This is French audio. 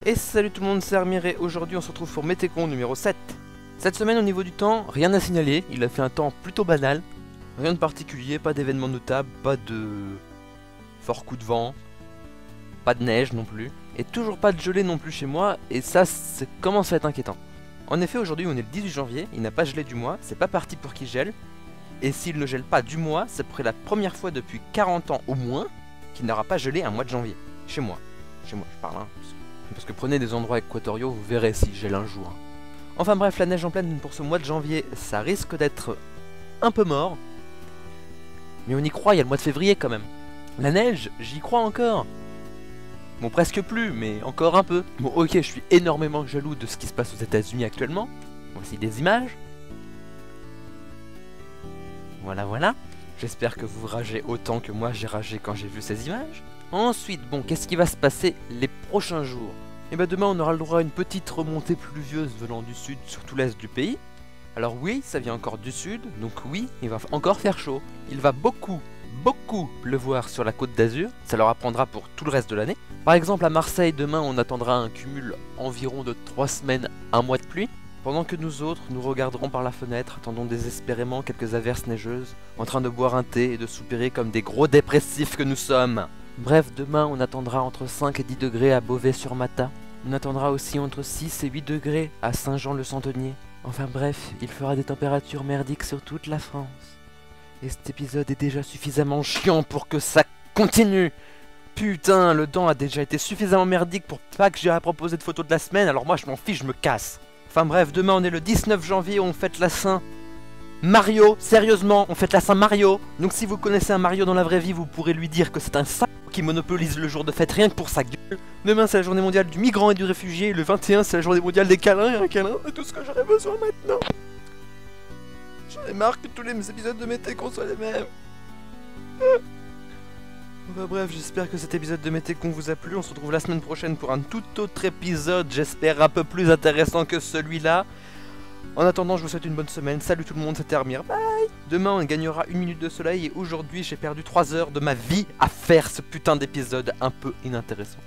Et salut tout le monde, c'est Armir et aujourd'hui on se retrouve pour Métécon numéro 7. Cette semaine au niveau du temps, rien à signaler, il a fait un temps plutôt banal. Rien de particulier, pas d'événements notables, pas de fort coup de vent, pas de neige non plus, et toujours pas de gelée non plus chez moi, et ça commence à être inquiétant. En effet aujourd'hui on est le 18 janvier, il n'a pas gelé du mois, c'est pas parti pour qu'il gèle, et s'il ne gèle pas du mois, c'est pour la première fois depuis 40 ans au moins qu'il n'aura pas gelé un mois de janvier, chez moi je parle hein. Parce que prenez des endroits équatoriaux, vous verrez si gèle un jour. Enfin bref, la neige en pleine pour ce mois de janvier, ça risque d'être un peu mort. Mais on y croit, il y a le mois de février quand même. La neige, j'y crois encore. Bon, presque plus, mais encore un peu. Bon, ok, je suis énormément jaloux de ce qui se passe aux États-Unis actuellement. Voici des images. Voilà. J'espère que vous ragez autant que moi j'ai ragé quand j'ai vu ces images. Ensuite, bon, qu'est-ce qui va se passer les prochains jours? Et ben demain on aura le droit à une petite remontée pluvieuse venant du sud sur tout l'est du pays. Alors oui, ça vient encore du sud, donc oui, il va encore faire chaud. Il va beaucoup pleuvoir sur la côte d'Azur, ça leur apprendra pour tout le reste de l'année. Par exemple à Marseille, demain on attendra un cumul environ de 3 semaines, 1 mois de pluie. Pendant que nous autres, nous regarderons par la fenêtre, attendons désespérément quelques averses neigeuses, en train de boire un thé et de soupirer comme des gros dépressifs que nous sommes. Bref, demain on attendra entre 5 et 10 degrés à Beauvais-sur-Mata. On attendra aussi entre 6 et 8 degrés à Saint-Jean-le-Centenier. Enfin bref, il fera des températures merdiques sur toute la France. Et cet épisode est déjà suffisamment chiant pour que ça continue. Putain, le temps a déjà été suffisamment merdique pour pas que j'ai à proposer de photos de la semaine, alors moi je m'en fiche, je me casse. Enfin bref, demain on est le 19 janvier, on fête la Saint Mario, sérieusement, on fête la Saint Mario. Donc si vous connaissez un Mario dans la vraie vie, vous pourrez lui dire que c'est un sac qui monopolise le jour de fête rien que pour sa gueule. Demain c'est la journée mondiale du migrant et du réfugié, et le 21 c'est la journée mondiale des câlins, et un câlin c'est tout ce que j'aurais besoin maintenant. J'en ai marre que tous les épisodes de Métécon soient les mêmes. Enfin bref, j'espère que cet épisode de Métécon vous a plu, on se retrouve la semaine prochaine pour un tout autre épisode, j'espère un peu plus intéressant que celui-là. En attendant, je vous souhaite une bonne semaine, salut tout le monde, c'était Armir, bye. Demain on gagnera 1 minute de soleil et aujourd'hui j'ai perdu 3 heures de ma vie à faire ce putain d'épisode un peu inintéressant.